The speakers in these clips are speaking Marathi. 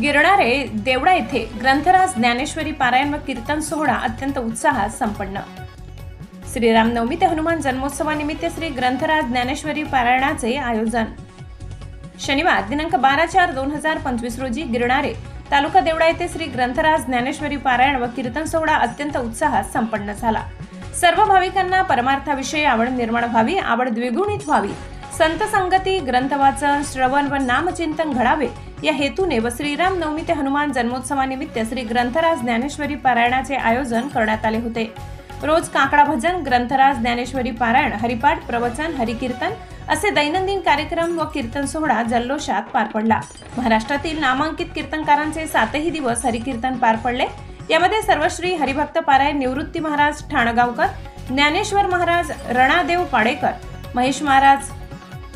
गिरणारे देवळा येथे ग्रंथराज ज्ञानेश्वरी पारायण व कीर्तन सोहळा अत्यंत उत्साहात संपन्न। श्रीरामनवमी ते हनुमान जन्मोत्सवानिमित्त श्री ग्रंथराज ज्ञानेश्वरी पारायणाचे आयोजन। शनिवार दिनांक 12/4/2025 रोजी गिरणारे तालुका देवळा येथे श्री ग्रंथराज ज्ञानेश्वरी पारायण व कीर्तन सोहळा अत्यंत उत्साहात संपन्न झाला। सर्व भाविकांना परमार्थाविषयी आवड निर्माण व्हावी, आवड द्विगुणित व्हावी, संत संगती, ग्रंथ वाचन, श्रवण व नामचिंतन घडावे या हेतूने व श्रीराम नवमी ते हनुमान जन्मोत्सवानिमित्त श्री ग्रंथराज ज्ञानेश्वरी पारायणाचे आयोजन करण्यात आले होते। रोज काकडा भजन, ग्रंथराज ज्ञानेश्वरी पारायण, हरिपाठ, प्रवचन, हरिकीर्तन असे दैनंदिन कार्यक्रम व कीर्तन सोहळा जल्लोषात पार पडला। महाराष्ट्रातील नामांकित कीर्तनकारांचे 7ही दिवस हरिकीर्तन पार पडले। यामध्ये सर्वश्री हरिभक्त पारायण निवृत्ती महाराज ठाणगावकर, ज्ञानेश्वर महाराज रणादेव पाडेकर, महेश महाराज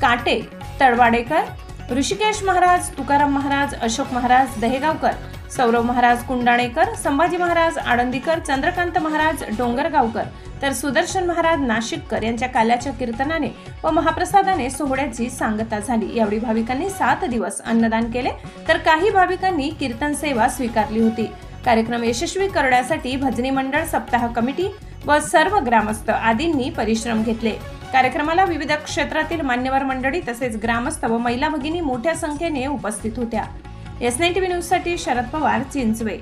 काटे तळवाडेकर, ऋषिकेश महाराज, तुकाराम महाराज, अशोक महाराज दहेगावकर, सौरव महाराज कुंडाणेकर, संभाजी महाराज आळंदीकर, चंद्रकांत महाराज डोंगरगावकर तर सुदर्शन महाराज नाशिककर यांच्या काल्याच्या कीर्तनाने व महाप्रसादाने सोहळ्याची सांगता झाली। यावेळी भाविकांनी 7 दिवस अन्नदान केले तर काही भाविकांनी कीर्तन सेवा स्वीकारली होती। कार्यक्रम यशस्वी करण्यासाठी भजनी मंडळ, सप्ताह कमिटी व सर्व ग्रामस्थ आदींनी परिश्रम घेतले। कार्यक्रमाला विविध क्षेत्रातील मान्यवर मंडळी तसेच ग्रामस्थ व महिला भगिनी मोठ्या संख्येने उपस्थित होत्या। S9 TV न्यूज साठी शरद पवार, चिंचवे।